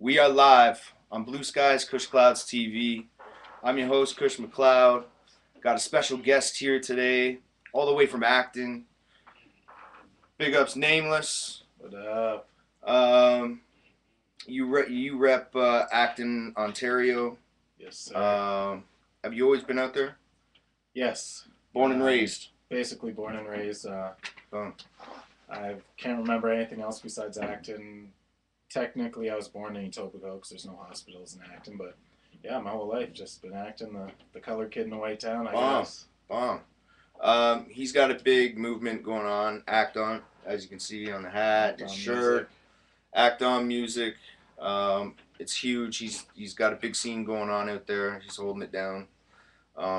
We are live on Blue Skies, Kush Clouds TV. I'm your host, Kush McLeod. Got a special guest here today, all the way from Acton. Big ups, Nameless. What up? Um, you rep Acton, Ontario. Yes, sir. Have you always been out there? Yes. Born and raised. Basically born and raised. Oh. I can't remember anything else besides Acton. Technically, I was born in Etobicoke because there's no hospitals in Acton, but yeah, my whole life just been Acton, the colored kid in the white town, I guess. Bomb. He's got a big movement going on. Act On, as you can see on the hat, his shirt. Act On Music. It's huge. He's got a big scene going on out there. He's holding it down.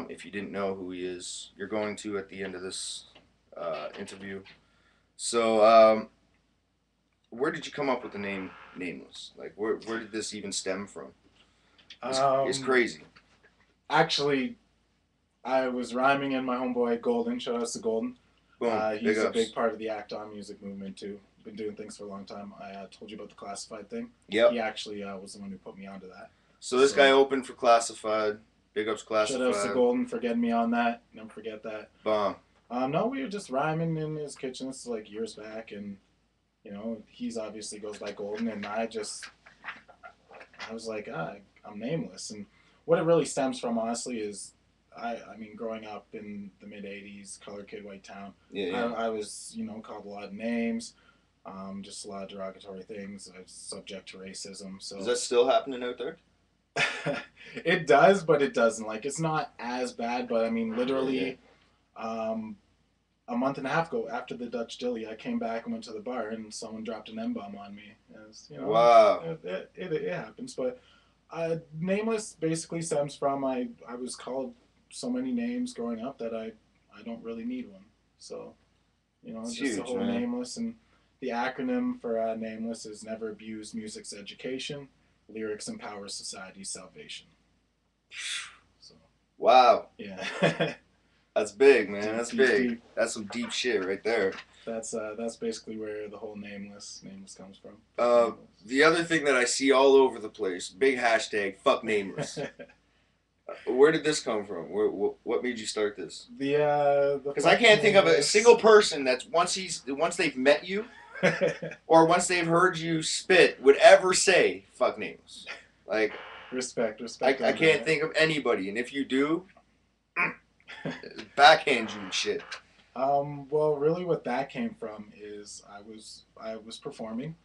If you didn't know who he is, you're going to at the end of this interview. So, where did you come up with the name Nameless? Like, where did this even stem from? It's crazy. Actually, I was rhyming in my homeboy Golden. Shout out to Golden. Boom. He's a big part of the Act On music movement too. Been doing things for a long time. I told you about the Classified thing. Yep. He actually was the one who put me onto that. So this guy opened for Classified. Big ups Classified. Shout out to Golden for getting me on that. Never forget that. Bomb. No, we were just rhyming in his kitchen. This is like years back, and he's obviously goes by Golden, and I was like, I'm nameless. And what it really stems from, honestly, is I mean, growing up in the mid '80s, color kid, white town. Yeah. I was called a lot of names, just a lot of derogatory things. I was subject to racism. So is that still happening out there? It does, but it doesn't. Like, it's not as bad, but I mean, literally, a month and a half ago, after the Dutch Dilly, I came back and went to the bar, and someone dropped an M-bomb on me. Wow. It happens, but Nameless basically stems from I was called so many names growing up that I don't really need one. So, it's just huge, the whole man. Nameless, and the acronym for Nameless is Never Abuse Music's Education. Lyrics empower society's salvation. So. Wow. Yeah. That's big, man. That's big. Deep. That's some deep shit right there. That's basically where the whole nameless comes from. The other thing that I see all over the place, big hashtag, fuck Nameless. Where did this come from? What made you start this? Because I can't think of a single person that's once they've met you, or once they've heard you spit, would ever say "fuck Nameless." Like respect. I can't think of anybody, and if you do, backhand you and shit. Well, really, what that came from is I was performing,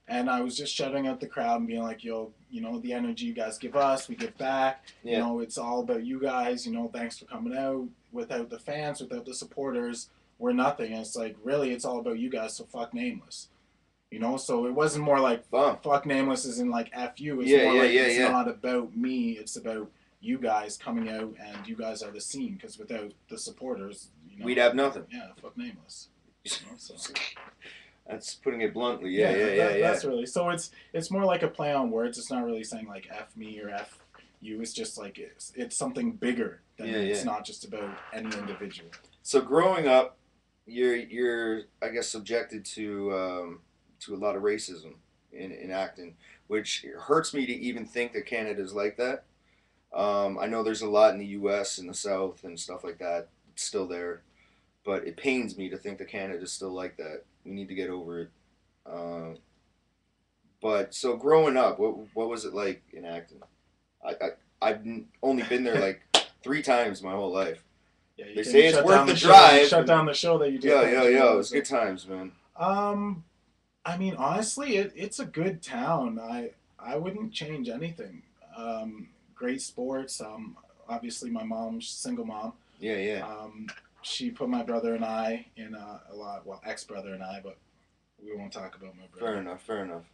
and I was just shouting at the crowd and being like, "Yo, the energy you guys give us, we give back. Yeah. It's all about you guys. Thanks for coming out. Without the fans, without the supporters, we're nothing." And it's like, really, it's all about you guys. So fuck Nameless. So it wasn't more like fuck Nameless as in like F you. It's more like it's not about me. It's about you guys coming out, and you guys are the scene. Because without the supporters, we'd have nothing. Yeah, fuck Nameless. So. That's putting it bluntly. Yeah. That's really so. It's more like a play on words. It's not really saying like F me or F you. It's just like it's something bigger than it's not just about any individual. So growing up, you're I guess subjected to a lot of racism in Acton, which hurts me to even think that Canada's like that. I know there's a lot in the U.S. and the South and stuff like that. It's still there, but it pains me to think that Canada's still like that. We need to get over it. But so growing up, what was it like in Acton? I've only been there like 3 times my whole life. Yeah, they say it's worth the drive. Shut down the show that you did. Yo, it was good times, man. I mean, honestly, it's a good town. I wouldn't change anything. Great sports. Obviously, my mom's single mom. Yeah. She put my brother and I in a lot. Well, ex-brother and I, but we won't talk about my brother. Fair enough.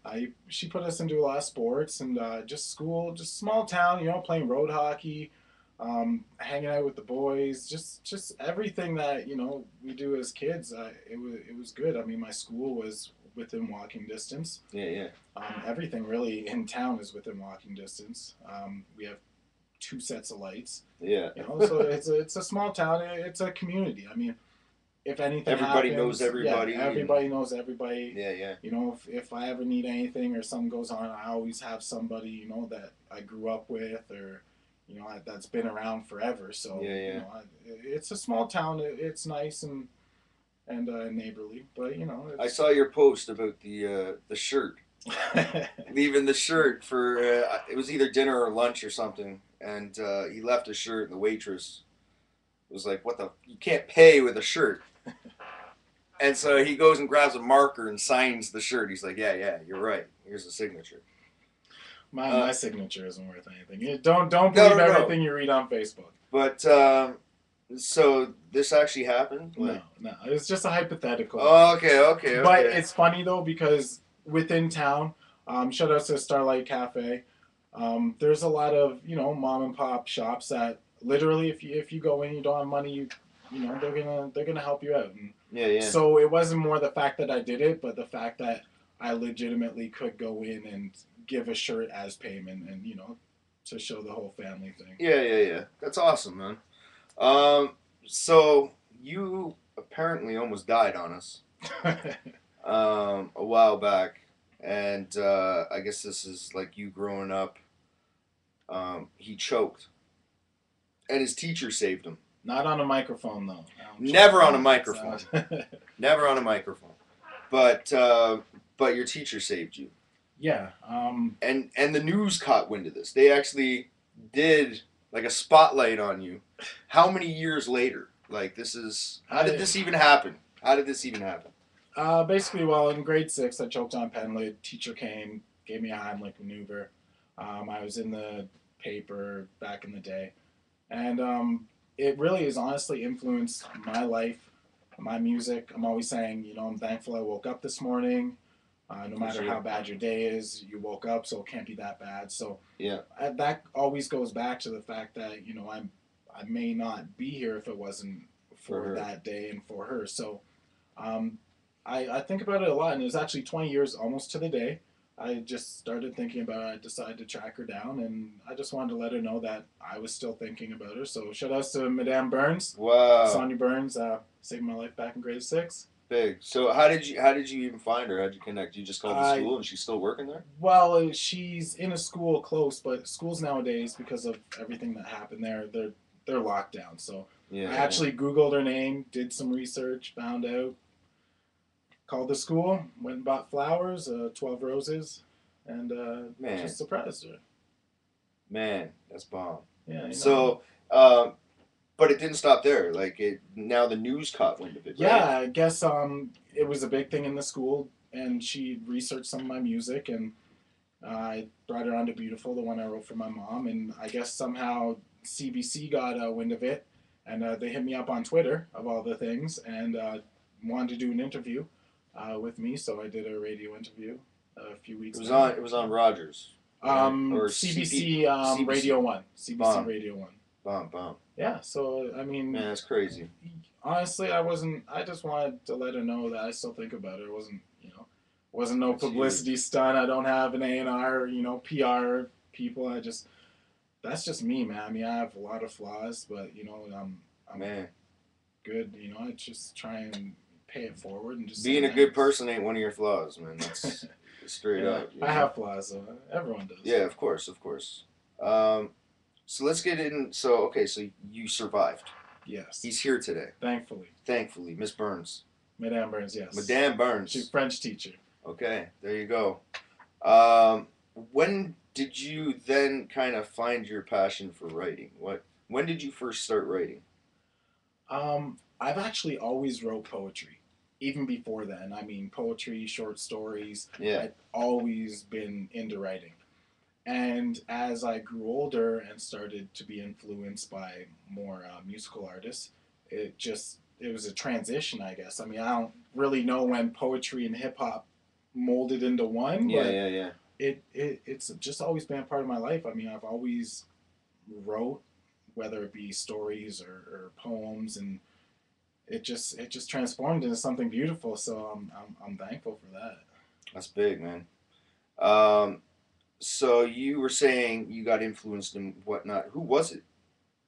She put us into a lot of sports and just school, just small town. Playing road hockey, hanging out with the boys, just everything that we do as kids. It was good. I mean, my school was within walking distance. Yeah. Everything really in town is within walking distance. We have 2 sets of lights. Yeah. So it's a small town. It's a community. I mean, if anything Everybody knows happens, yeah, everybody. everybody knows everybody. Yeah, yeah. You know, if I ever need anything or something goes on, I always have somebody, you know, that I grew up with or, you know, that's been around forever. So, Yeah, you yeah. know, it's a small town. It's nice and neighborly, but you know, I it's. saw your post about the shirt. Leaving the shirt for it was either dinner or lunch or something, and he left his shirt, and the waitress was like, "What the? You can't pay with a shirt." And so he goes and grabs a marker and signs the shirt. He's like, "Yeah, yeah, you're right. Here's the signature." My signature isn't worth anything. Don't No, believe no, no. everything you read on Facebook. But so this actually happened. Like, No, it's just a hypothetical. oh, okay, okay, But okay. it's funny though because within town, shout out to Starlight Cafe. There's a lot of mom and pop shops that literally if you go in you don't have money you know they're gonna help you out. And Yeah, yeah. so it wasn't more the fact that I did it, but the fact that I legitimately could go in and give a shirt as payment and to show the whole family thing. Yeah, yeah, yeah. That's awesome, man. So you apparently almost died on us a while back, and I guess this is like you growing up. He choked, and his teacher saved him. Not on a microphone though. Never on a microphone. Never on a microphone. But your teacher saved you. Yeah. And the news caught wind of this. They actually did like a spotlight on you. How many years later? Like this is how did this even happen? How did this even happen? Basically, well, in grade 6, I choked on pen lid. Teacher came, gave me a Heimlich maneuver. I was in the paper back in the day, and it really has honestly influenced my life, my music. I'm always saying, I'm thankful I woke up this morning. No matter how bad your day is, you woke up, so it can't be that bad. So yeah, that always goes back to the fact that I may not be here if it wasn't for that day and for her. So um, I think about it a lot, and it was actually 20 years almost to the day. I just started thinking about it. I decided to track her down, and I just wanted to let her know that I was still thinking about her. So shout outs to Madame Burns. Wow. Sonia Burns saved my life back in grade 6. Big. So how did you even find her? How'd you connect? You just called the school, and she's still working there? Well, she's in a school close, but schools nowadays, because of everything that happened there, they're locked down. So I actually Googled her name, did some research, found out. Called the school, went and bought flowers, 12 roses, and just surprised her. Man, that's bomb. Yeah. So, but it didn't stop there. Like now the news caught wind of it. Yeah, right? I guess it was a big thing in the school, and she researched some of my music, and I brought her on to Beautiful, the one I wrote for my mom, and I guess somehow CBC got wind of it, and they hit me up on Twitter, of all the things, and wanted to do an interview with me, so I did a radio interview a few weeks ago. It was on Rogers. Right? Or CBC, CBC Radio 1. CBC Bomb. Radio 1. Bomb. Yeah, so, I mean... Man, that's crazy. Honestly, I just wanted to let her know that I still think about her. It wasn't no publicity stunt. I don't have an A&R, PR people. That's just me, man. I mean, I have a lot of flaws, but, I'm man. Good. I just try and pay it forward and just being a good person ain't one of your flaws, man. That's straight up. I have flaws, so everyone does. Yeah, of course. So let's get in. So you survived. Yes. He's here today. Thankfully, Miss Burns. Madame Burns, yes. Madame Burns. She's a French teacher. Okay, there you go. When did you then kind of find your passion for writing? When did you first start writing? I've actually always wrote poetry, even before then. I mean, poetry, short stories. Yeah. I've always been into writing. And as I grew older and started to be influenced by more musical artists, it was a transition, I guess. I mean, I don't really know when poetry and hip hop molded into one. Yeah. It's just always been a part of my life. I mean, I've always wrote, whether it be stories or poems, and it just transformed into something beautiful. So I'm thankful for that. That's big, man. So you were saying you got influenced and whatnot. Who was it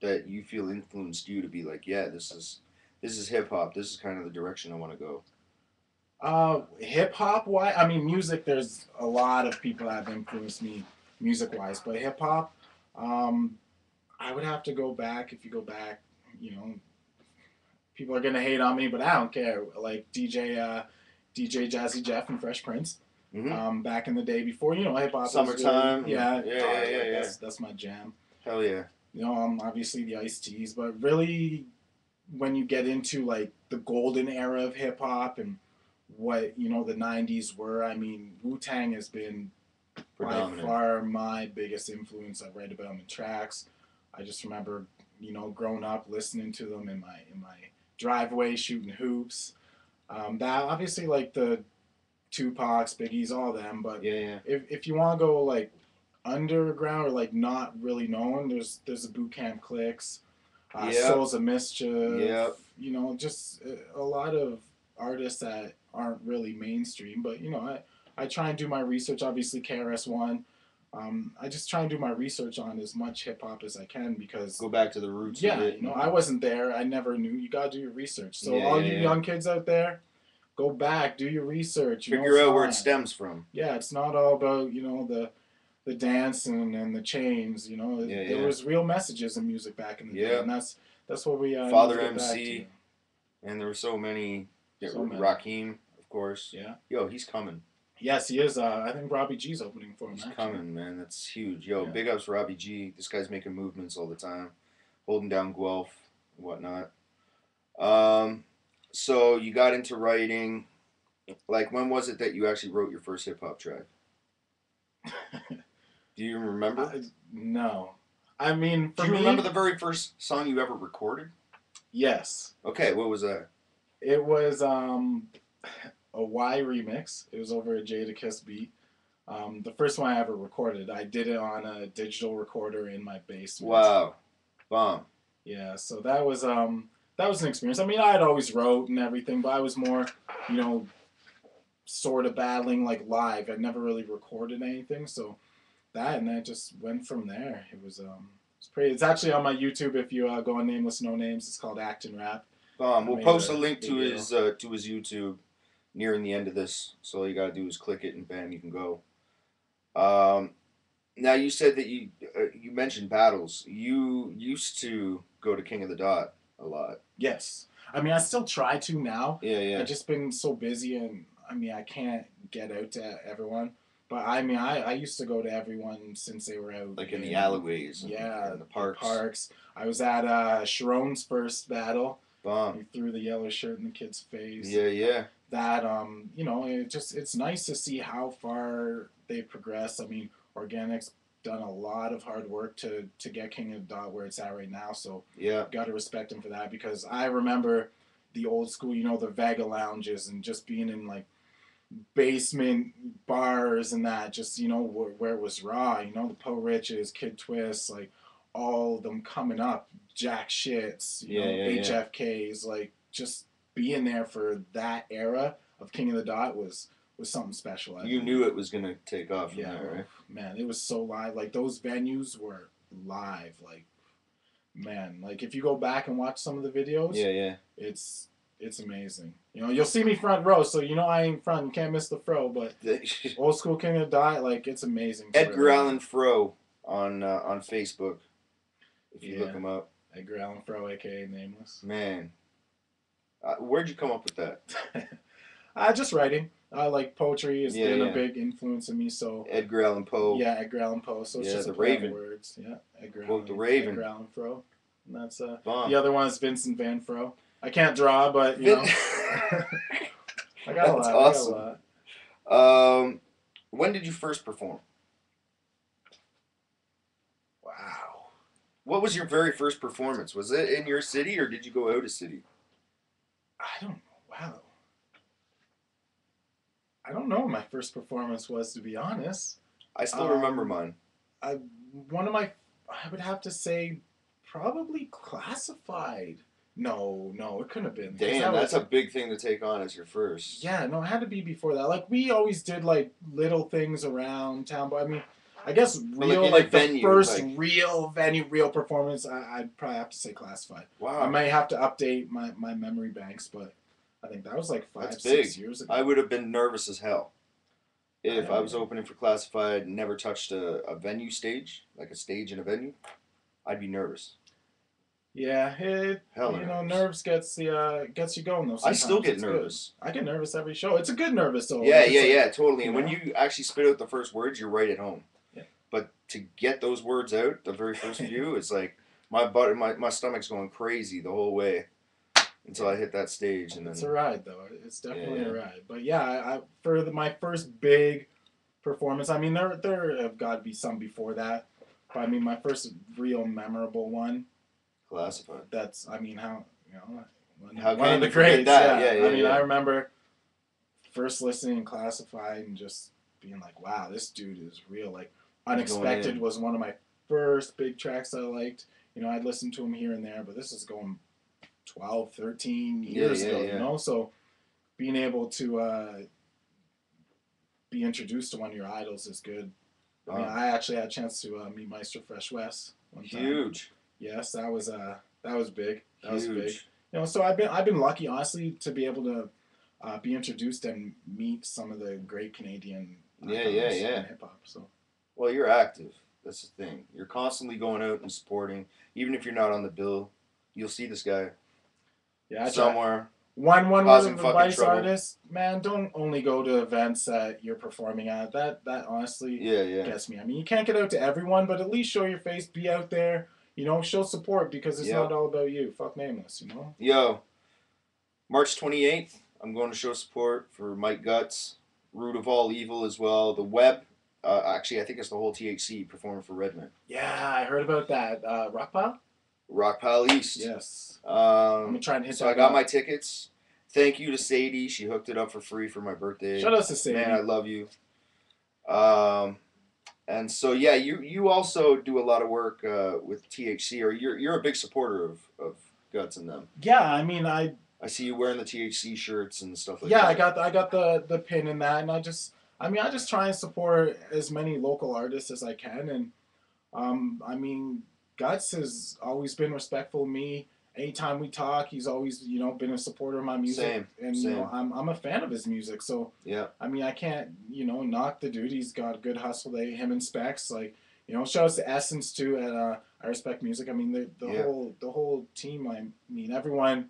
that you feel influenced you to be like, yeah, this this is hip hop. This is kind of the direction I want to go. Hip hop, why? I mean, music. There's a lot of people that have influenced me music wise, but hip hop, um, I would have to go back. If you go back, you know, people are gonna hate on me, but I don't care. Like DJ Jazzy Jeff and Fresh Prince. Back in the day before, hip hop. Summertime. Really, yeah, yeah. That's my jam. Hell yeah. Obviously the Ice T's, but really, when you get into like the golden era of hip hop and what the '90s were, I mean, Wu-Tang has been by far my biggest influence. I've read about them in tracks. I just remember, growing up listening to them in my driveway, shooting hoops. That obviously like the Tupac's, Biggie's, all them. But if you want to go like underground or like not really known, there's the Boot Camp Clicks, Souls of Mischief. Just a lot of artists that aren't really mainstream. But I try and do my research. Obviously, KRS-One. I just try and do my research on as much hip hop as I can because go back to the roots. Yeah, I wasn't there. I never knew. You gotta do your research. So all you young kids out there, go back, do your research. Figure out where it stems from. Yeah, it's not all about the dancing and the chains. There was real messages in music back in the day, and that's what we Father MC, and there were so many. Rakim, of course. Yeah. Yo, he's coming. Yes, he is. I think Robbie G's opening for him. He's coming, man. That's huge. Yo, big ups Robbie G. This guy's making movements all the time, holding down Guelph and whatnot. So you got into writing. Like, when was it that you actually wrote your first hip hop track? Do you remember? No. I mean, do you remember the very first song you ever recorded? Yes. Okay, what was that? It was a Y remix. It was over a Jadakiss beat. The first one I ever recorded. I did it on a digital recorder in my basement. Wow. Bomb. Yeah, so that was an experience. I mean, I had always wrote and everything, but I was more, sort of battling like live. I never really recorded anything, so that just went from there. It was it's pretty. It's actually on my YouTube. If you go on Nameless No Names, it's called Act and Rap. We'll post a link to his YouTube nearing the end of this. So all you gotta do is click it, and bam, you can go. Now you said that you mentioned battles. You used to go to King of the Dot a lot. Yes, I mean I still try to now. Yeah. I've just been so busy, and I mean I can't get out to everyone. But I mean I used to go to everyone since they were out. Like in the alleyways. Yeah, in the parks. I was at Sharon's first battle. Bomb. He threw the yellow shirt in the kid's face. Yeah. That it's nice to see how far they've progressed. I mean, Organic's done a lot of hard work to get King of the Dot where it's at right now. So got to respect him for that because I remember the old school, the Vega lounges and just being in like basement bars and that, just where it was raw. The Po Riches, Kid Twists, like all of them coming up. Jack Shits, HFKs, like just being there for that era of King of the Dot was something special. You knew it was gonna take off from there, right? Man, it was so live. Like those venues were live. Like, man, like if you go back and watch some of the videos, it's amazing. You'll see me front row, so I ain't front. You can't miss the fro. But old school King of the Dot, like it's amazing. Edgar Allan Fro on Facebook. If you look him up. Edgar Allan Fro, aka Nameless. Man, where'd you come up with that? Just writing. Like poetry has been a big influence in me. So Edgar Allan Poe. Yeah, Edgar Allan Poe. So it's just the Raven. Words. Yeah, Edgar Quote the Raven. Edgar Allan Fro. And that's the other one is Vincent Van Fro. I can't draw, but I got a lot. Awesome. I got a lot. When did you first perform? Wow. What was your very first performance? Was it in your city or did you go out of city? I don't know. Wow. I don't know what my first performance was, to be honest. I still remember mine. I would have to say probably Classified. No, it couldn't have been. Damn, that's a big thing to take on as your first. Yeah, no, it had to be before that. Like, we always did, like, little things around town, but, I mean, I guess Or like real, in a like the venue, first like real venue, real performance. I'd probably have to say Classified. I wow, might have to update my memory banks, but I think that was like that's 6 big. years ago. I would have been nervous as hell if I was I, opening for Classified, never touched a venue stage, like a stage in a venue. I'd be nervous. yeah, Hella nervous. nerves gets you going though. I still Sometimes get it's good. nervous. I get nervous every show. It's a good nervous though. Yeah, Like yeah, it's like yeah, totally. you And when know. you actually spit out the first words, you're right at home. Yeah. But to get those words out, the very first few, it's like my stomach's going crazy the whole way until I hit that stage, and It's then a ride though. It's yeah, definitely yeah, a ride. But yeah, for my first big performance. I mean, there have got to be some before that, but I mean, my first real memorable one. Classified. That's I mean, how you know How one of can the you forget greats. that? Yeah, Yeah, I yeah, mean, I yeah. remember first listening Classified and just being like, wow, this dude is real. Like He's going Unexpected in. was one of my first big tracks I liked. You know, I'd listen to him here and there, but this is going 12, 13 Yeah, years yeah, ago, yeah. so being able to be introduced to one of your idols is good. I mean, I actually had a chance to meet Meister Fresh West one time. Huge, Yes, that was big. That was big. huge. You know, so I've been lucky, honestly, to be able to be introduced and meet some of the great Canadian Yeah, yeah, icons yeah. in hip hop. So Well, you're active. That's the thing. You're constantly going out and supporting. Even if you're not on the bill, you'll see this guy yeah, I try. somewhere One word causing of fucking advice, trouble. artists, man, don't only go to events that you're performing at. That honestly Yeah, yeah, gets me. I mean, you can't get out to everyone, but at least show your face, be out there. You know, show support because it's not yep. all about you. Fuck Nameless, you know. Yo, March 28th, I'm going to show support for Mike Guts, Root of All Evil as well. The Web, actually, I think it's the whole THC performing for Redman. Yeah, I heard about that. Rockpile? Rockpile East. Yes. I'm Um, gonna try and hit so that I got my up. tickets. Thank you to Sadie. She hooked it up for free for my birthday. Shout out to Man, I Sadie. love you. Um, and so yeah, you also do a lot of work with THC, or you're a big supporter of Guts and them. Yeah, I mean, I see you wearing the THC shirts and stuff like yeah, that. I got the pin in that, and I just try and support as many local artists as I can, and I mean, Guts has always been respectful of me. Anytime we talk, he's always been a supporter of my music, Same, and same. I'm a fan of his music. So Yeah, I mean, I can't knock the dude. He's got good hustle. Him and Specs, like shout out to Essence too at I Respect Music. I mean, yeah, the whole team. I mean, everyone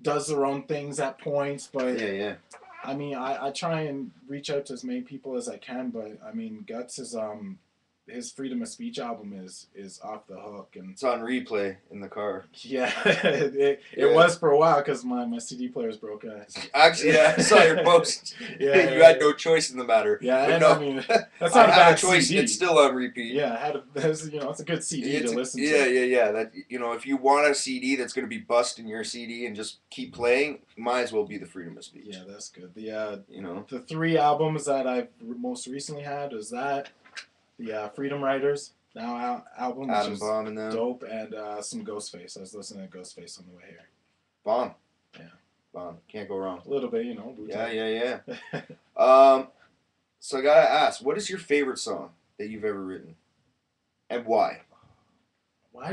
does their own things at points, but yeah, yeah. I mean, I try and reach out to as many people as I can, but I mean, Guts is his Freedom of Speech album is off the hook, and It's on replay in the car. yeah, it Yeah. was for a while because my CD player's broke. Actually, yeah, I saw your post. Yeah, You had no choice in the matter. yeah, But and no, I mean that's I not a have a bad choice. CD. It's still on repeat. Yeah, it's a good CD to listen yeah, to. yeah, yeah. That if you want a CD that's going to be busting your CD and just keep playing, might as well be the Freedom of Speech. Yeah, that's good. The 3 albums that I've most recently had was that the Freedom Riders album, which Adam is Bomb and them. dope, and some Ghostface. I was listening to Ghostface on the way here. Bomb. Yeah. Bomb. Can't go wrong. A little bit, Yeah, Wu-Tang. yeah, yeah. So I gotta ask, what is your favorite song that you've ever written, and why? Why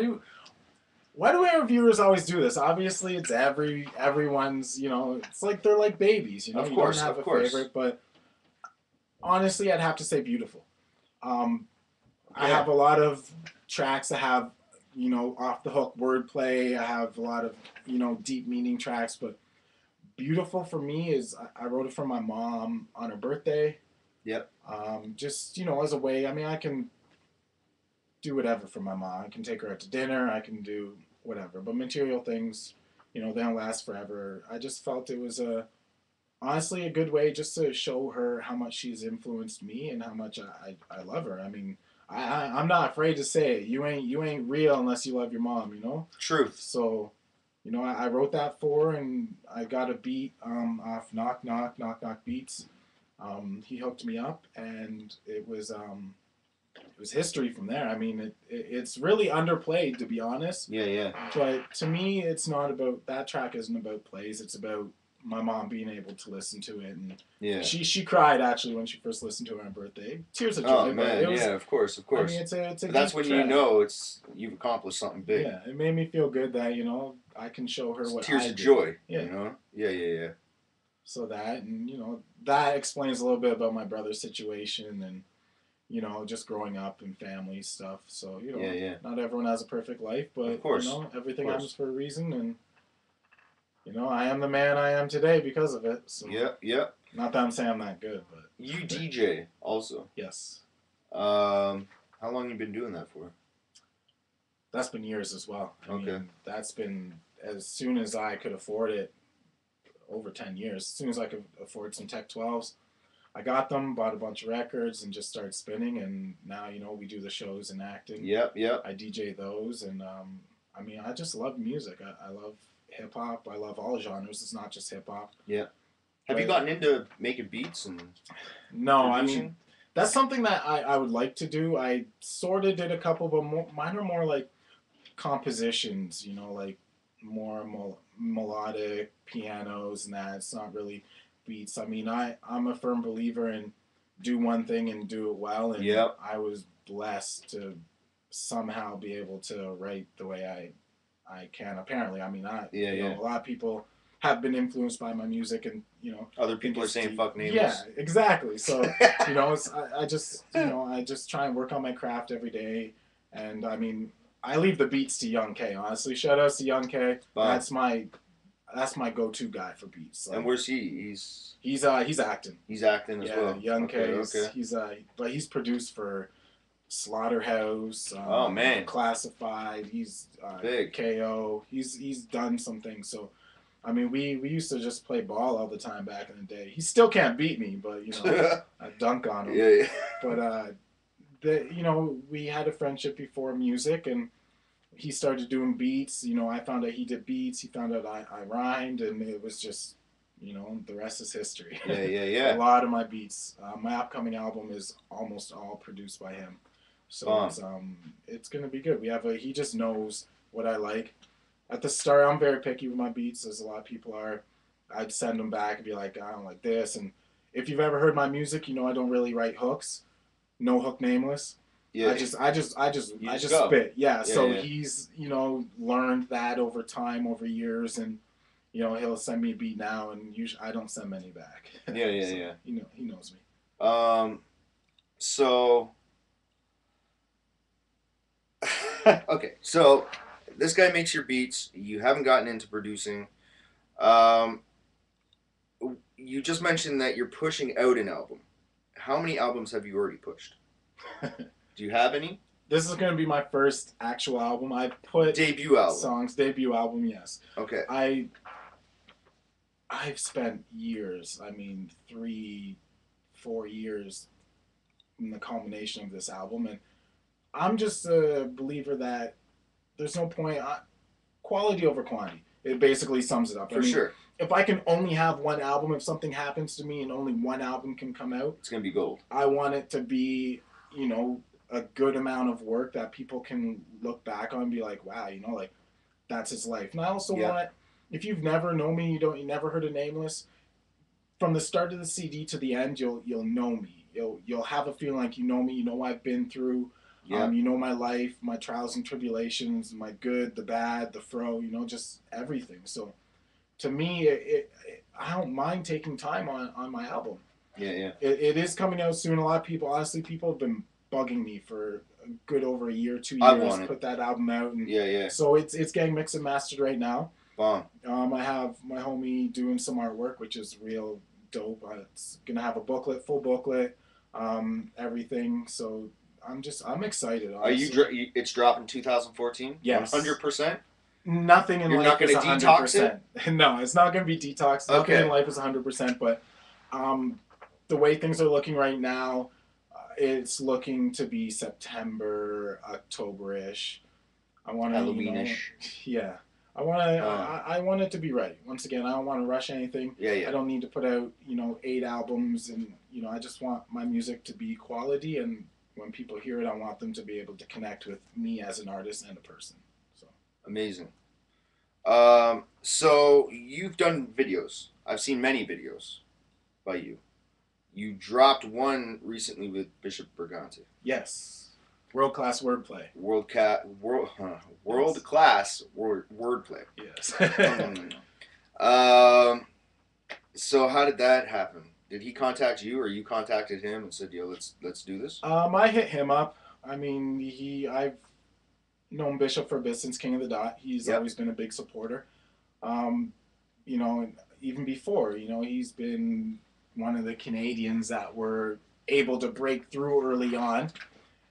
do our viewers always do this? Obviously, it's everyone's. It's like they're like babies. Of You course, don't have of a course. favorite, but honestly, I'd have to say Beautiful. I Yeah. have a lot of tracks that have off the hook wordplay. I have a lot of deep meaning tracks, but Beautiful for me is I wrote it for my mom on her birthday. Yep. Just as a way. I mean, I can do whatever for my mom. I can take her out to dinner. I can do whatever. But material things, they don't last forever. I just felt it was honestly a good way just to show her how much she's influenced me and how much I love her. I mean, I'm not afraid to say it. You ain't real unless you love your mom. Truth. So, I wrote that for her, and I got a beat off Knock Knock Knock Knock Beats. He hooked me up, and it was history from there. I mean, it's really underplayed, to be honest. Yeah, yeah. But to me, it's not about that track. Isn't about plays. It's about my mom being able to listen to it, and Yeah. she cried actually when she first listened to it on her birthday. Tears of joy. Oh man, it was, yeah, of course. I mean, it's a But that's when track. you know you've accomplished something big. Yeah, it made me feel good that I can show her what tears I of did. joy. Yeah. You know. Yeah. So that, and that explains a little bit about my brother's situation, and just growing up and family stuff. So yeah. not everyone has a perfect life, but of course. everything happens for a reason, and I am the man I am today because of it. So Yep. Not that I'm saying I'm not good, but you DJ also. Yes. How long you been doing that for? That's been years as well. I Okay. mean, that's been as soon as I could afford it, over 10 years. As soon as I could afford some Tech 12s, I got them, bought a bunch of records, and just started spinning. And now, we do the shows and acting. Yep. I DJ those, and I mean, I just love music. I love hip hop. I love all genres. It's not just hip hop. Yeah. Have you gotten into making beats and? No, producing? I mean, that's something that I would like to do. I sort of did a couple, but mine are more like compositions, like more melodic pianos and that. It's not really beats. I mean, I'm a firm believer in do one thing and do it well, and I was blessed to somehow be able to write the way I can. Apparently, I mean, a lot of people have been influenced by my music, and other people are saying fuck Nameless. Yeah, exactly. So I just try and work on my craft every day, and I mean, I leave the beats to Young K. Honestly, shout outs to Young K. That's my go-to guy for beats. And where's he? He's acting. He's acting as well. Young K. Okay. But he's produced for Slaughterhouse. Oh man. Classified. He's big. KO. He's done some things. So, I mean, we used to just play ball all the time back in the day. He still can't beat me, but I dunk on him. Yeah. But we had a friendship before music, and he started doing beats. I found out he did beats. He found out I rhymed, and it was just, the rest is history. Yeah. A lot of my beats. My upcoming album is almost all produced by him. So it's gonna be good. He just knows what I like. At the start, I'm very picky with my beats, as a lot of people are. I'd send them back and be like, I don't like this. And if you've ever heard my music, I don't really write hooks. No hook, Nameless. Yeah. I just spit. Yeah. So he's learned that over time, over years, and he'll send me a beat now, and usually I don't send many back. Yeah. He knows me. So okay, so this guy makes your beats. You haven't gotten into producing. You just mentioned that you're pushing out an album. How many albums have you already pushed? Do you have any? This is going to be my first actual album. I put debut album. Songs, debut album, yes. Okay. I've spent years, 3-4 years in the culmination of this album, and I'm just a believer that there's no point. Quality over quantity. It basically sums it up. For sure. If I can only have one album, if something happens to me and only one album can come out, it's going to be gold. I want it to be, a good amount of work that people can look back on and be like, wow, that's his life. And I also want, if you've never known me, you never heard of Nameless, from the start of the CD to the end, you'll know me. You'll have a feeling like you know me. You know what I've been through. You know my life, my trials and tribulations, my good, the bad, the fro. Just everything. So, to me, I don't mind taking time on my album. Yeah. It is coming out soon. A lot of people, honestly, people have been bugging me for a good over a year, 2 years to put that album out. And so it's getting mixed and mastered right now. Bomb. I have my homie doing some artwork, which is real dope. It's gonna have a booklet, full booklet, everything. So I'm excited. Honestly. Are you? It's dropping 2014. Yes. 100%. Nothing in life is 100%. No, it's not gonna be detox. Nothing in life is 100%. But the way things are looking right now, it's looking to be September, October-ish. I want to Halloween-ish. Yeah. I want it to be right. Once again, I don't want to rush anything. Yeah. I don't need to put out, 8 albums, and I just want my music to be quality, and when people hear it, I want them to be able to connect with me as an artist and a person. So amazing. So you've done videos. I've seen many videos by you. You dropped one recently with Bishop Brigante. Yes. World class wordplay. World class wordplay. Yes. So how did that happen? Did he contact you, or you contacted him and said, "Yo, let's do this"? I hit him up. I mean, I've known Bishop for a bit since King of the Dot. He's Yep. always been a big supporter. Um, you know, even before, he's been one of the Canadians that were able to break through early on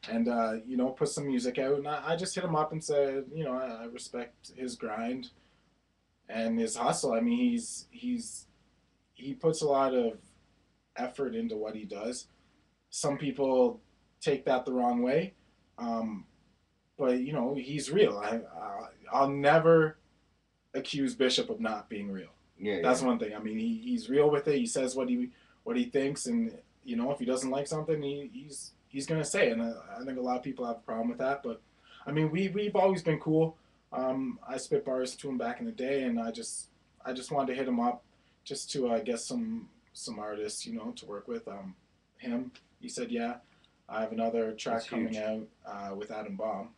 and, put some music out. And I just hit him up and said, I respect his grind and his hustle. I mean, he puts a lot of effort into what he does. Some people take that the wrong way. Um, but he's real. I'll never accuse Bishop of not being real. Yeah, That's one thing. I mean, he's real with it. He says what he thinks, and if he doesn't like something, he's gonna say it. And I think a lot of people have a problem with that. But I mean, we've always been cool. I spit bars to him back in the day, and I just wanted to hit him up just to get some artists to work with. Him, he said, yeah, I have another track coming out with Adam Baum.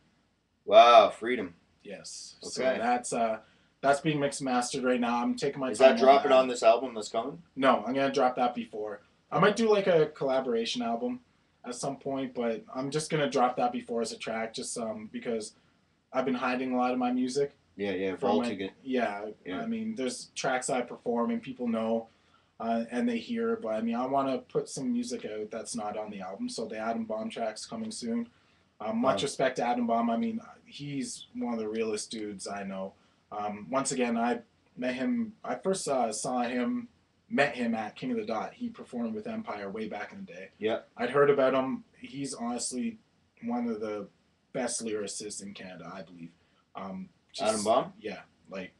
Wow, freedom. Yes. Okay. So that's being mixed mastered right now. I'm taking my time. Is that dropping on this album that's coming? No, I'm gonna drop that before. I might do like a collaboration album at some point, but I'm just gonna drop that before as a track, just because I've been hiding a lot of my music. Yeah, vaulting it. Yeah, I mean, there's tracks I perform and people know, and they hear. But I mean, I want to put some music out that's not on the album. So the Adam Baum track's coming soon. Much respect to Adam Baum. I mean, he's one of the realest dudes I know. Once again, I met him. I first met him at King of the Dot. He performed with Empire way back in the day. Yeah. I'd heard about him. He's honestly one of the best lyricists in Canada, I believe. Adam Baum? Yeah,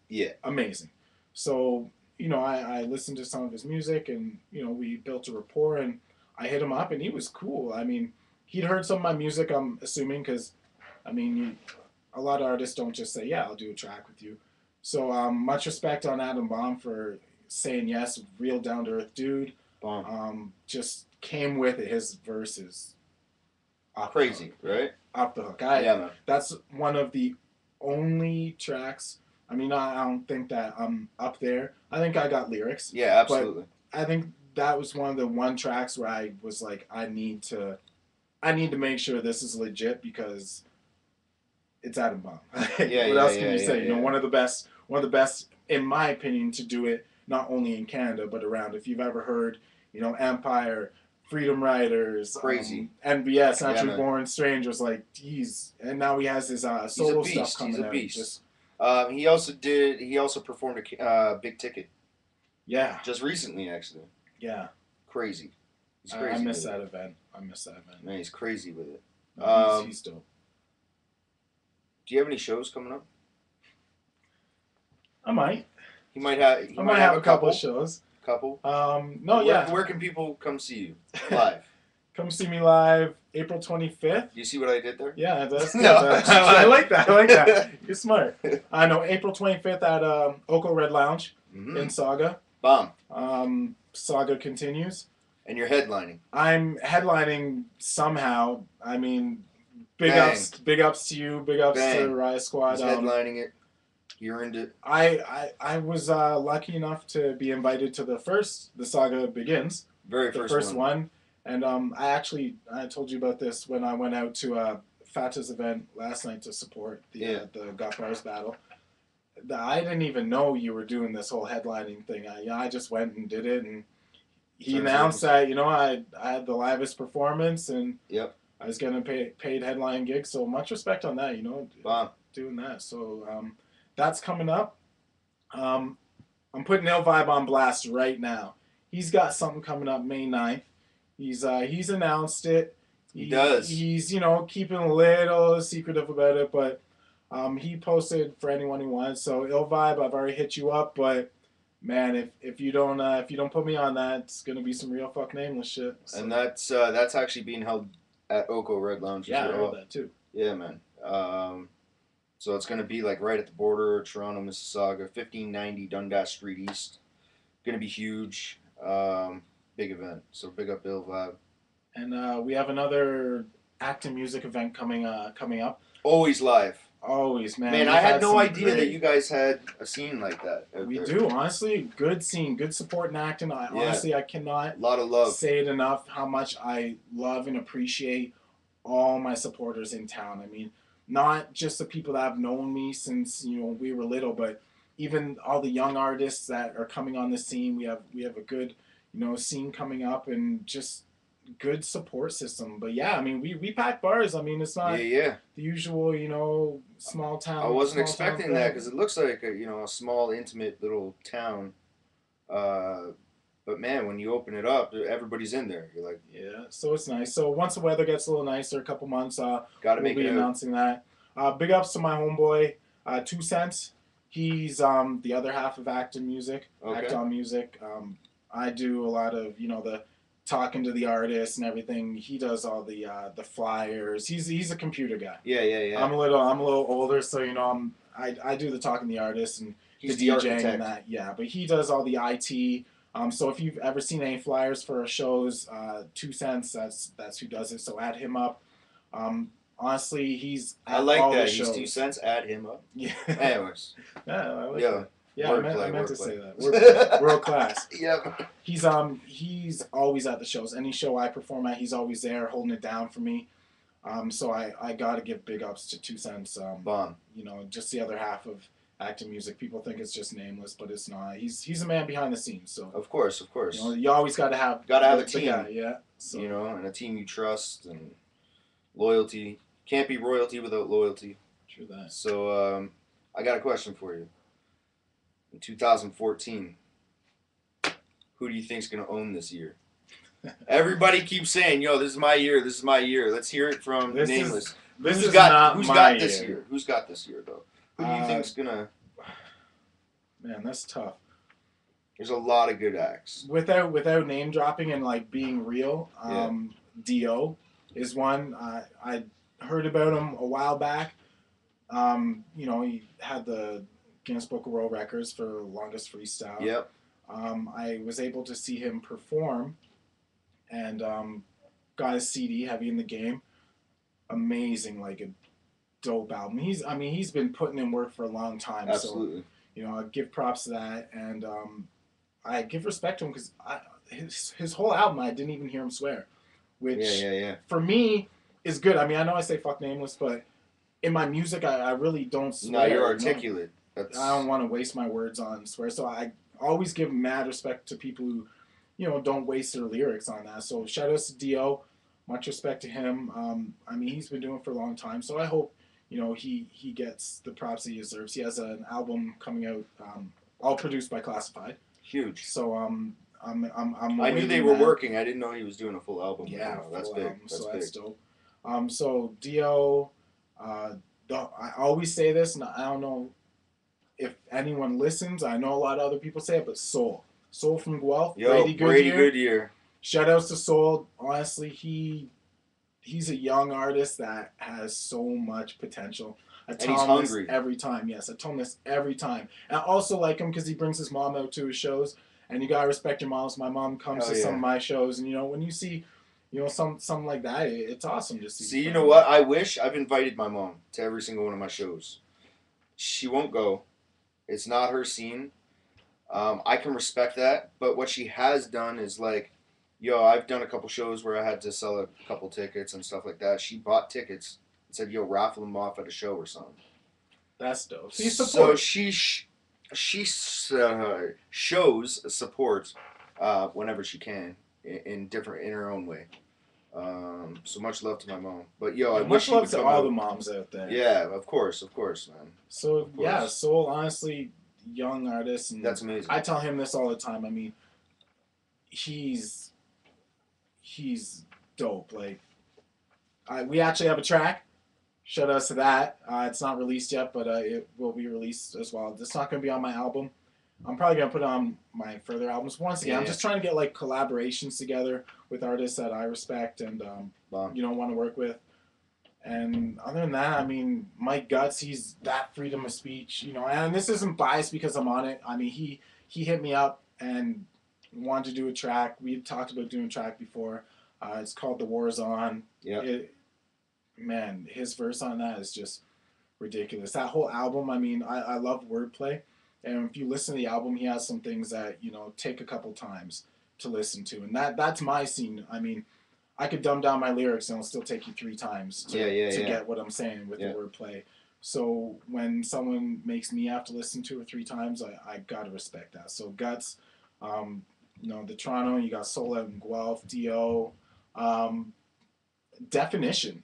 yeah, amazing. So I listened to some of his music, and we built a rapport, and I hit him up, and he was cool. I mean, he'd heard some of my music, I'm assuming, because I mean, a lot of artists don't just say, yeah, I'll do a track with you. So much respect on Adam Baum for saying yes. Real down to earth dude. Just came with it. His verses crazy, right? Off the hook. Yeah, man. That's one of the only tracks. I mean, I don't think that I'm up there. I think I got lyrics. Yeah, absolutely. But I think that was one of the one tracks where I was like, I need to make sure this is legit because it's Adam Baum. What else can you say? Yeah. One of the best, in my opinion, to do it not only in Canada but around. If you've ever heard, Empire, Freedom Riders, crazy, NBS, Naturally Born Strangers, like geez, and now he has his solo stuff coming out. He's a beast. He also performed a Big Ticket. Yeah. Just recently, actually. Yeah. Crazy. He's crazy. I miss that event. Man, he's crazy with it. No, he's dope. Do you have any shows coming up? I might. I might have a couple shows. Couple. Where can people come see you live? Come see me live April 25th. You see what I did there? Yeah, that's no. I like that. You're smart. I know April 25th at Oko Red Lounge in Saga. Bomb. Saga continues. And you're headlining. I'm headlining somehow. I mean, big ups to you. Big ups to Riot Squad. He's headlining it. You're into. I was lucky enough to be invited to the Saga Begins. The first one. And I told you about this when I went out to Fata's event last night to support the Got Bars battle. I didn't even know you were doing this whole headlining thing. I just went and did it, and he announced that I had the livest performance, and I was getting a paid headline gig. So much respect on that, doing that. So that's coming up. I'm putting Ill Vibe on blast right now. He's got something coming up May 9th. He's announced it. He does. He's keeping a little secretive about it, but he posted for anyone who wants. So Ill Vibe, I've already hit you up, but man, if you don't put me on that, it's gonna be some real fuck Nameless shit. So. And that's actually being held at Oko Red Lounge. Yeah, I heard that too. Yeah, man. So it's going to be like right at the border, Toronto, Mississauga, 1590 Dundas Street East. Going to be huge. Big event. So big up Bill Vibe. And we have another acting music event coming up. Always live. Always, man. Man, I had no idea that you guys had a scene like that. We do, honestly. Good scene, good support and acting. Honestly, I cannot a lot of love. Say it enough how much I love and appreciate all my supporters in town. I mean, not just the people that have known me since we were little, but even all the young artists that are coming on the scene. We have a good scene coming up, and just good support system. But yeah, I mean, we pack bars. I mean, it's not the usual small town. I wasn't expecting that because it looks like a small intimate little town. But man, when you open it up, everybody's in there. You're like, yeah. So it's nice. So once the weather gets a little nicer, a couple months, we'll be announcing that. Big ups to my homeboy, 2 Cents. He's the other half of Acton Music. Okay. Acton Music. I do a lot of the talking to the artists and everything. He does all the flyers. He's a computer guy. Yeah. I'm a little older, so I do the talking to the artists and he's the DJing and that. Yeah, but he does all the IT. So if you've ever seen any flyers for shows, 2 Cents, that's who does it. So add him up. Honestly, he's at I like all that. The shows. He's 2 Cents. Add him up. Yeah. Anyways. Yeah, I like that. Yeah, I meant to say that. World class. Yep. He's always at the shows. Any show I perform at, he's always there holding it down for me. So I gotta give big ups to 2 Cents. Bomb. Just the other half of Acton Music. People think it's just Nameless, but it's not. He's a man behind the scenes. So of course. You always gotta have a team. Guy, yeah. So. And a team you trust and loyalty. Can't be royalty without loyalty. True that. So I got a question for you. In 2014, who do you think's gonna own this year? Everybody keeps saying, "Yo, this is my year. This is my year." Let's hear it from Nameless. Who's got this year? Who's got this year though? Who do you think's gonna? Man, that's tough. There's a lot of good acts. Without name dropping and like being real, Dio is one. I heard about him a while back. He had the Guinness Book of World Records for longest freestyle. Yep. I was able to see him perform, and got his CD, Heavy in the Game. Amazing, like a dope album. He's been putting in work for a long time. Absolutely. So, I give props to that, and I give respect to him because his whole album I didn't even hear him swear, which for me is good. I mean, I know I say fuck Nameless, but in my music I really don't swear. No, you're articulate. I don't want to waste my words on swear, so I always give mad respect to people who, don't waste their lyrics on that. So shout outs to Dio, much respect to him. He's been doing it for a long time, so I hope he gets the props he deserves. He has an album coming out, all produced by Classified. Huge. So I knew they were working. I didn't know he was doing a full album. Yeah, that's big. Album, that's dope. So Dio, I always say this, and I don't know if anyone listens. I know a lot of other people say it, but Soul from Guelph. Brady Goodyear. Shout outs to Soul. Honestly, he's a young artist that has so much potential. I tell him this every time. Yes, I tell him this every time. And I also like him because he brings his mom out to his shows. And you gotta respect your moms. My mom comes to some of my shows, and when you see, something like that, it's awesome to see. See, you know what? I wish I've invited my mom to every single one of my shows. She won't go. It's not her scene. I can respect that, but what she has done is like, I've done a couple shows where I had to sell a couple tickets and stuff like that. She bought tickets and said, raffle them off at a show or something. That's dope. So she shows support whenever she can in her own way. So much love to my mom. But I wish much love to all the moms out there. Yeah, of course, man. So Soul, honestly, young artist, and that's amazing. I tell him this all the time. I mean, he's dope. Like, we actually have a track. Shout outs to that. It's not released yet, but it will be released as well. It's not going to be on my album. I'm probably going to put it on my further albums. Once again, I'm just trying to get like collaborations together with artists that I respect and want to work with. And other than that, I mean, Mike Guts, he's that freedom of speech, you know. And this isn't biased because I'm on it. I mean, he hit me up and wanted to do a track. We had talked about doing a track before. It's called "The War's On." Yeah. Man, his verse on that is just ridiculous. That whole album, I mean, I love wordplay. And if you listen to the album, he has some things that, you know, take a couple times to listen to. And that's my scene. I mean, I could dumb down my lyrics and it'll still take you 3 times to get what I'm saying with the wordplay. So when someone makes me have to listen to it 3 times, I gotta respect that. So Guts, you know, the Toronto, you got Soul Out in Guelph, Do, Definition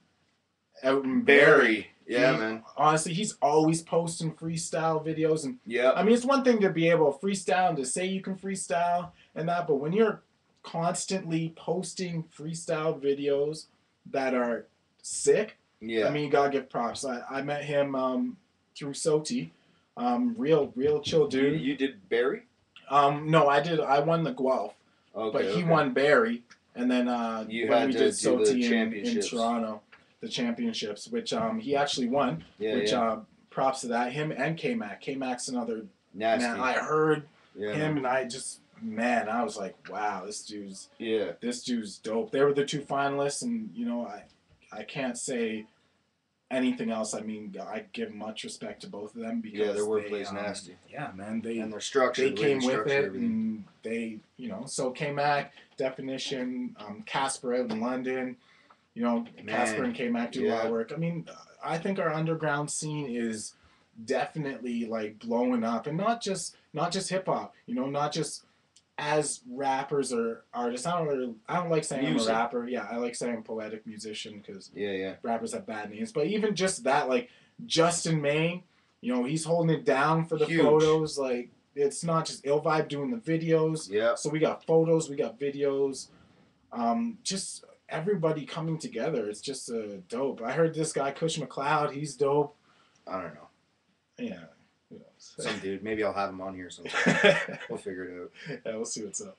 out in Barrie. Yeah, man. Honestly, he's always posting freestyle videos, and yeah. I mean, it's one thing to be able to freestyle and to say you can freestyle and that, but when you're constantly posting freestyle videos that are sick, I mean, you gotta give props. I met him through Soti, real chill dude. You did Barrie? No, I won the Guelph, but he won Barrie, and then when we did Soti in Toronto. The championships, which he actually won. Which props to that. Him and K-Mac. K-Mac's another nasty. Man, I heard him and I just I was like, wow, this dude's dope. They were the 2 finalists, and you know, I can't say anything else. I mean, I give much respect to both of them because their wordplay's nasty. Yeah, man, and their structure. They came with it, and they, you know, so K-Mac, Definition, Casper out in London. You know, Casper and K-Mac do a lot of work. I mean, I think our underground scene is definitely like blowing up, and not just hip hop. You know, not just as rappers or artists. I don't like saying I'm a rapper. Yeah, I like saying poetic musician because rappers have bad names. But even just that, like Justin Maine, you know, he's holding it down for the photos. Like it's not just Ill Vibe doing the videos. Yeah. So we got photos, we got videos. Just everybody coming together. It's just dope. I heard this guy Kush McLeod. He's dope. I don't know. Yeah. Some dude. Maybe I'll have him on here sometime. We'll figure it out. Yeah, we'll see what's up.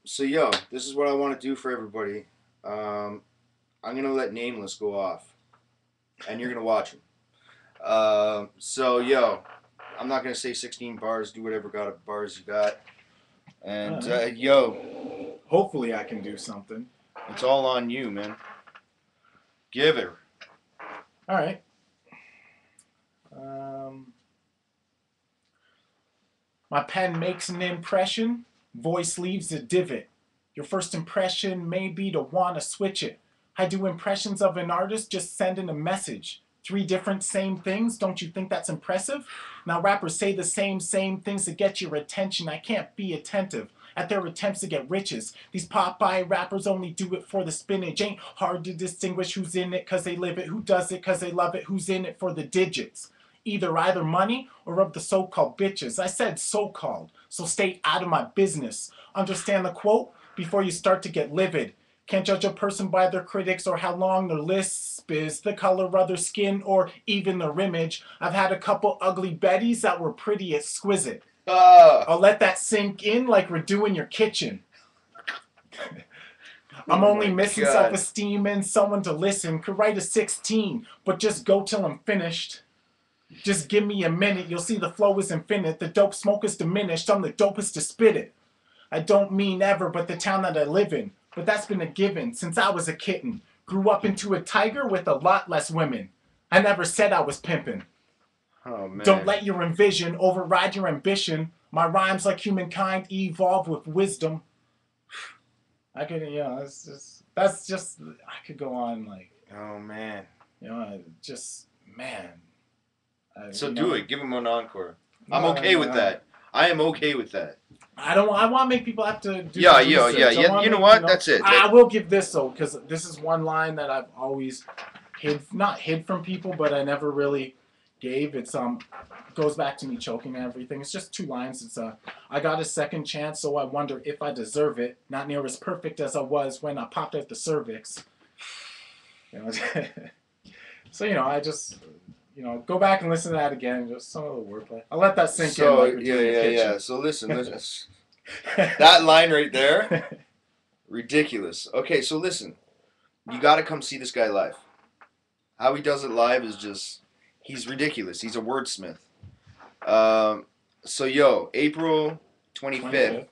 So yo, this is what I want to do for everybody. I'm gonna let Nameless go off, and you're gonna watch him. So yo, I'm not gonna say 16 bars. Do whatever bars you got. And yo, hopefully I can do something. It's all on you, man. Give it. All right. My pen makes an impression. Voice leaves a divot. Your first impression may be to want to switch it. I do impressions of an artist just sending a message. 3 different same things. Don't you think that's impressive? Now rappers say the same things to get your attention. I can't be attentive at their attempts to get riches. These Popeye rappers only do it for the spinach. Ain't hard to distinguish who's in it cause they live it, who does it cause they love it, who's in it for the digits. Either money or of the so-called bitches. I said so-called, so stay out of my business. Understand the quote before you start to get livid. Can't judge a person by their critics or how long their lisp is, the color of their skin, or even their image. I've had a couple ugly Bettys that were pretty exquisite. I'll let that sink in like we're doing your kitchen. I'm only missing self-esteem and someone to listen. Could write a 16, but just go till I'm finished. Just give me a minute, you'll see the flow is infinite. The dope smoke is diminished, I'm the dopest to spit it. I don't mean ever, but the town that I live in. But that's been a given since I was a kitten. Grew up into a tiger with a lot less women. I never said I was pimping. Oh, man. Don't let your envision override your ambition. My rhymes like humankind evolve with wisdom. I could, you know, that's just, I could go on like. Oh, man. You know, just, man. So do it. Give him an encore. I'm okay with that. I am okay with that. I want to make people have to do Yeah. You know what? That's it. I will give this though, because this is one line that I've always not hid from people, but I never really gave. It's goes back to me choking and everything. It's just 2 lines. It's I got a second chance, so I wonder if I deserve it. Not near as perfect as I was when I popped out the cervix. You know, so you know, I just. You know, go back and listen to that again. Just some of the wordplay. I'll let that sink in. Like yeah. So listen. That line right there, ridiculous. Okay, so listen. You got to come see this guy live. How he does it live is just, he's ridiculous. He's a wordsmith. Um, so yo, April 25th, 25th.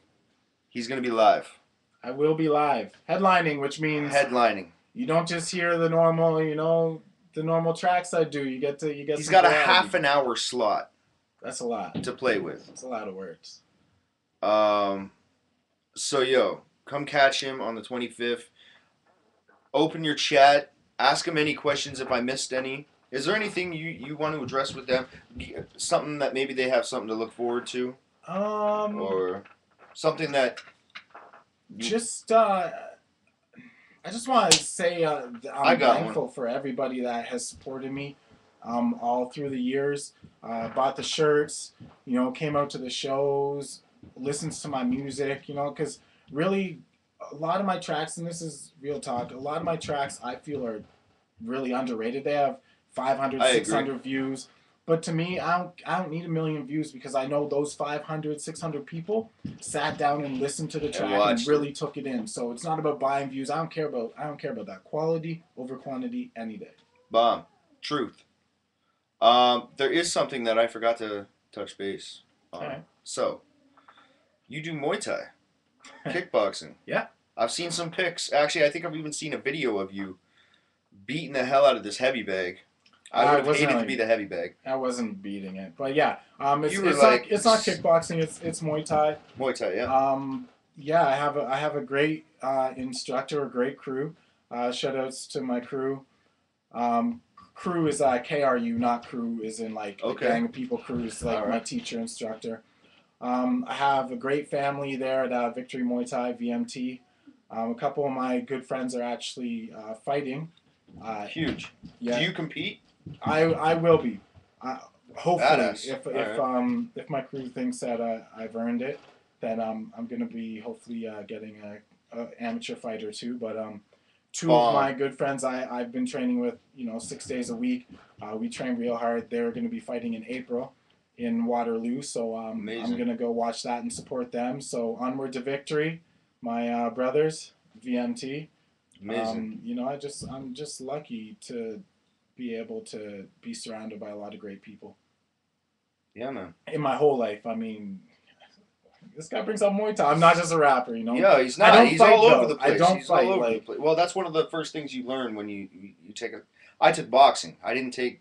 he's gonna be live, I will be live headlining, which means headlining. you don't just hear the normal, the normal tracks I do. You get He's some got a variety. half an hour slot That's a lot to play with. That's a lot of words. So yo, come catch him on the 25th. Open your chat. Ask him any questions if I missed any. Is there anything you want to address with them? Something that maybe they have something to look forward to, or something that just I just want to say I'm thankful for everybody that has supported me all through the years. Bought the shirts, came out to the shows, listens to my music, because really a lot of my tracks, and this is real talk, a lot of my tracks I feel are really underrated. They have 500, 600 views. But to me, I don't need a million views because I know those 500, 600 people sat down and listened to the track and really took it in. So it's not about buying views. I don't care about that. Quality over quantity any day. Bomb. Truth. There is something that I forgot to touch base on. Okay. So, you do Muay Thai, kickboxing. Yeah. I've seen some pics. Actually, I think I've even seen a video of you beating the hell out of this heavy bag. I would have hated to be the heavy bag. I wasn't beating it, but yeah, it's not kickboxing. It's Muay Thai. Muay Thai, yeah. Yeah, I have a great instructor, a great crew. Shout outs to my crew. Crew is KRU, not crew is in like a gang of people. Crew is like my teacher, instructor. I have a great family there at Victory Muay Thai, VMT. A couple of my good friends are actually fighting. Huge. Yeah. Do you compete? I will be. Hopefully, if my crew thinks that I've earned it, then I'm gonna be hopefully getting a amateur fight or two. But two of my good friends I've been training with, 6 days a week. We train real hard. They're gonna be fighting in April in Waterloo, so I'm gonna go watch that and support them. So onward to victory, my brothers, VMT. Amazing. I'm just lucky to be able to be surrounded by a lot of great people. Yeah, man. In my whole life, I mean, this guy brings up Muay Thai. I'm not just a rapper, Yeah, he's not. He's all over the place. I don't fight. All over the place. Well, that's one of the first things you learn when you take a. I took boxing. I didn't take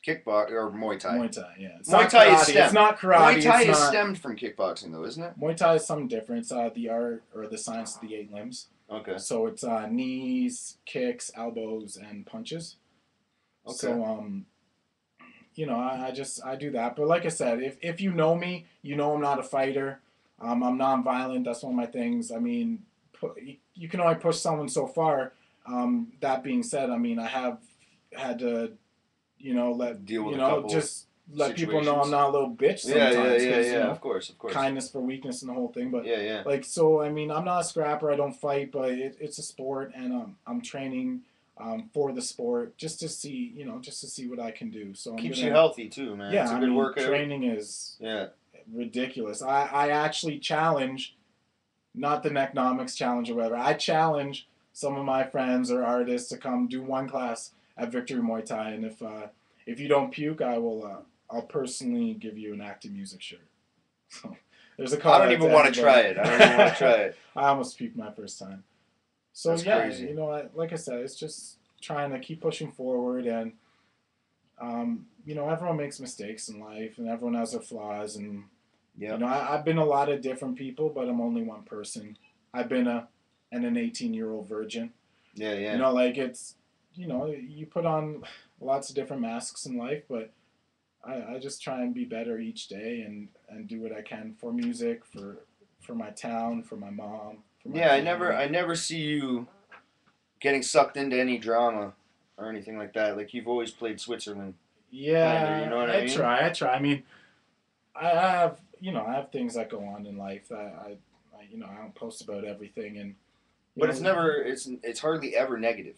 kickboxing or Muay Thai. Muay Thai, yeah. Muay Thai is stemmed. It's not karate. Muay Thai is stemmed from kickboxing, though, isn't it? Muay Thai is something different. It's the art or the science of the 8 limbs. Okay. So it's knees, kicks, elbows, and punches. Okay. So I do that. But like I said, if you know me, I'm not a fighter. I'm non-violent. That's one of my things. I mean, you can only push someone so far. That being said, I mean, I have had to, let people know I'm not a little bitch sometimes. Yeah. Of course. Kindness for weakness and the whole thing. But yeah. I mean, I'm not a scrapper. I don't fight, but it's a sport, and I'm training for the sport just to see, what I can do. So keeps you healthy too, man. Yeah, it's a good workout. Training is ridiculous. I actually challenge, not the Necnomics challenge or whatever. I challenge some of my friends or artists to come do one class at Victory Muay Thai, and if you don't puke, I'll personally give you an Active Music shirt. So there's a call. I don't even want to try it. I almost puked my first time. So that's crazy. Like I said, it's just trying to keep pushing forward, and everyone makes mistakes in life, and everyone has their flaws, and I've been a lot of different people, but I'm only one person. I've been an 18-year-old virgin. Yeah. It's you put on lots of different masks in life, but I just try and be better each day and do what I can for music, for my town, for my mom. I never see you getting sucked into any drama or anything like that. Like, you've always played Switzerland. Yeah, you know what I mean? I try. I mean, I have things that go on in life that I don't post about everything, and but it's hardly ever negative.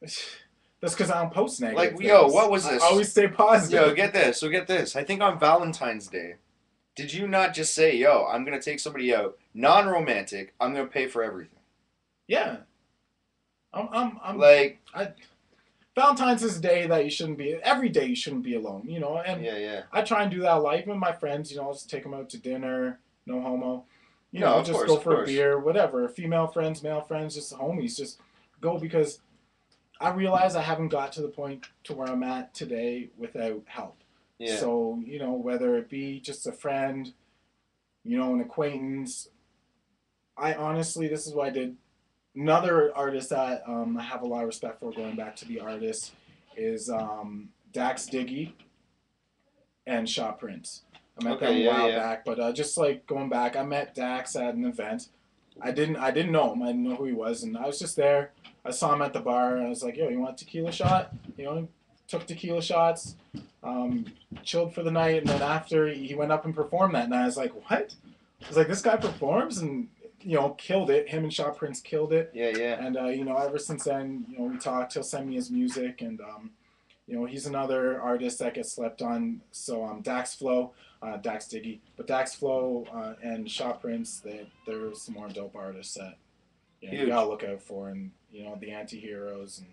That's because I don't post negative. Like, yo, what was this? I always stay positive. Yo, get this. So get this. I think on Valentine's Day, did you not just say, yo, I'm going to take somebody out, non-romantic, I'm going to pay for everything? Yeah. I'm like, Valentine's is a day that you shouldn't be. Every day you shouldn't be alone. You know, and Yeah, yeah. I try and do that a lot. Even with my friends, you know, I'll just take them out to dinner. No homo. You No, know, of just course, go of for a course. beer, whatever. Female friends, male friends, just homies. Just go because I realize I haven't got to the point to where I'm at today without help. Yeah. So, you know, whether it be just a friend, you know, an acquaintance, I honestly, this is what I did. Another artist that I have a lot of respect for, going back to the artist, is Dax Diggy and Shaw Prince. I met them Okay, a yeah, while yeah. back, but just like going back, I met Dax at an event. I didn't know him. I didn't know who he was, and I was just there. I saw him at the bar, and I was like, "Yo, you want a tequila shot?" You know, took tequila shots, um, chilled for the night, and then after he went up and performed that night, I was like, "What?" I was like, "This guy performs and you know killed it. Him and Shaw Prince killed it." Yeah, yeah. And you know, ever since then, you know, we talked. He'll send me his music, and you know, he's another artist that gets slept on. So Dax Flow, Dax Diggy, but Dax Flow and Shaw Prince, they're some more dope artists that you know you Huge. gotta look out for, and you know the anti-heroes, and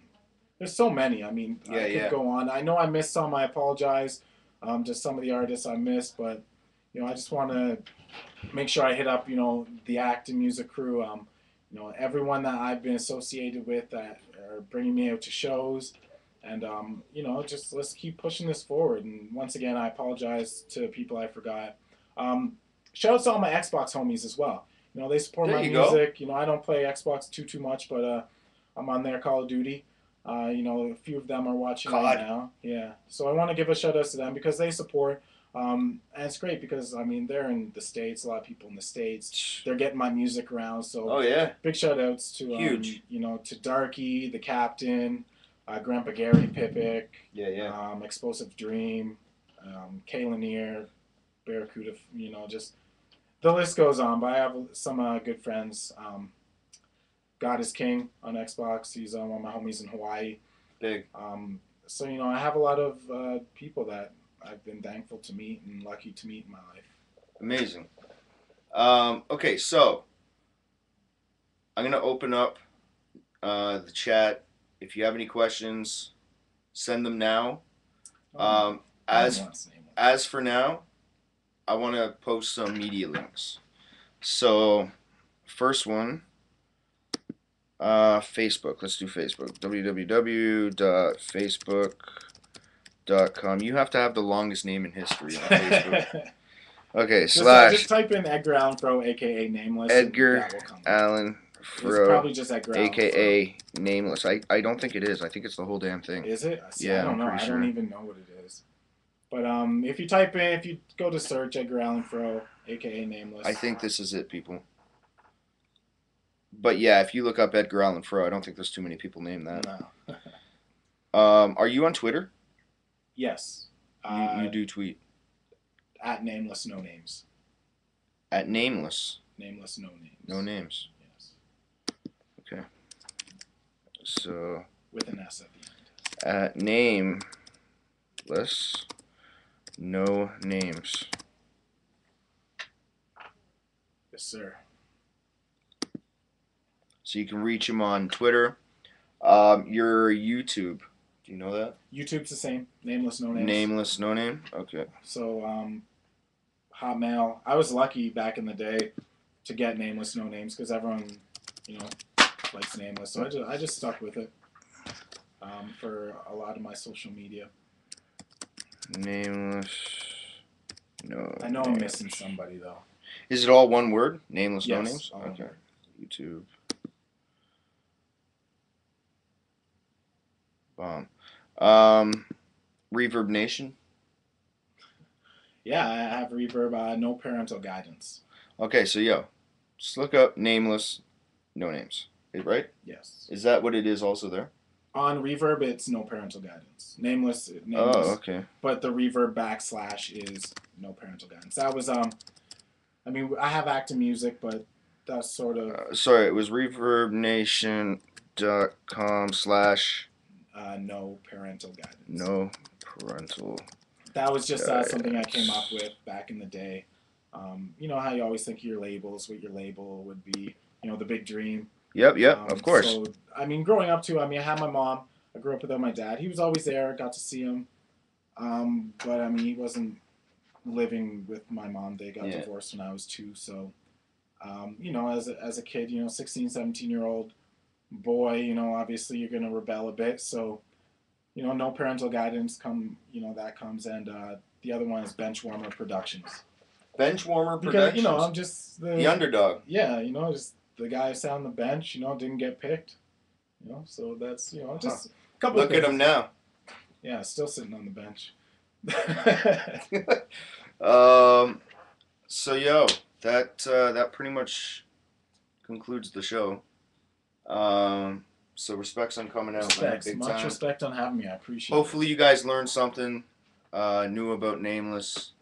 there's so many. I mean, Yeah, I could yeah. go on. I know I missed some. I apologize to some of the artists I missed, but you know I just want to make sure I hit up you know the act and music crew. You know everyone that I've been associated with that are bringing me out to shows, and you know just let's keep pushing this forward. And once again, I apologize to people I forgot. Um, Shout out to all my Xbox homies as well. You know they support There my you go. music. You know I don't play Xbox too much, but I'm on their Call of Duty. You know, a few of them are watching right COD. now. Yeah, so I want to give a shout out to them because they support. And it's great because I mean they're in the states. A lot of people in the states. They're getting my music around. So Oh yeah. big shout outs to Huge. you know to Darky, the Captain, Grandpa Gary Pipic, Yeah, yeah. Explosive Dream, Kay Lanier, Barracuda. You know, just the list goes on. But I have some good friends. God is King on Xbox. He's one of my homies in Hawaii. Big. So you know, I have a lot of people that I've been thankful to meet and lucky to meet in my life. Amazing. Okay, so I'm gonna open up the chat. If you have any questions, send them now. Oh, no one As wants to name one. as for now, I want to post some media links. So, first one, Facebook. Let's do Facebook. www.facebook.com. You have to have the longest name in history on Facebook. Okay, Just slash type in Edgar Allan Fro, aka Nameless, Edgar and that will come up. Allan It's Fro, probably just Edgar Allan Fro. aka Nameless. I don't think it is. I think it's the whole damn thing. Is it? See, I Yeah, don't I'm know. pretty I sure. don't even know what it is. But if you go to search Edgar Allan Fro, aka Nameless. I think this is it, people. But yeah, if you look up Edgar Allan Fro, I don't think there's too many people named that. No. Are you on Twitter? Yes. You do tweet At Nameless No Names. at Nameless. Nameless No Names. No names. Yes. Okay. So With an S at the end. at Nameless, no names. Yes, sir. So you can reach him on Twitter. Your YouTube. Do you know that? YouTube's the same. Nameless No Names. Nameless, no name. Okay. So Hotmail. I was lucky back in the day to get Nameless No Names because everyone, you know, likes Nameless. So I just stuck with it for a lot of my social media. Nameless. No. I know names. I'm missing somebody though. Is it all one word? Nameless, Yes, no names. all Okay. word. YouTube. Bomb. Reverb Nation. Yeah, I have Reverb. No parental guidance. Okay, so yo, just look up Nameless, no names. Right? Yes. Is that what it is also there? On Reverb, it's no parental guidance. Nameless. Oh, okay. But the Reverb / is no parental guidance. That was I mean, I have Active Music, but that's sort of. Sorry, it was reverbnation.com/ no parental guidance. no parental. That was just something I came up with back in the day. You know how you always think of your labels, what your label would be. You know, the big dream. Yep, of course. So, I mean, growing up too, I mean, I had my mom. I grew up without my dad. He was always there. Got to see him. But I mean, he wasn't living with my mom. They got divorced when I was 2. So, you know, as a kid, you know, 16, 17-year-old boy, you know, obviously you're going to rebel a bit. So, you know, no parental guidance that comes. And the other one is Benchwarmer Productions. Benchwarmer Because, Productions? you know, I'm just the underdog. Yeah, you know, just the guy who sat on the bench, you know, didn't get picked. You know, so that's, you know, just a couple Look of things. at him now. Yeah, still sitting on the bench. So yo, that pretty much concludes the show. So respects on coming out, man. Big Much time. respect on having me. I appreciate Hopefully you guys learned something new about Nameless.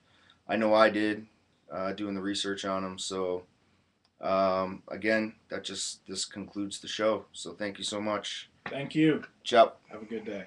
I know I did, doing the research on him. So again, this concludes the show. So thank you so much. Thank you. Ciao. Have a good day.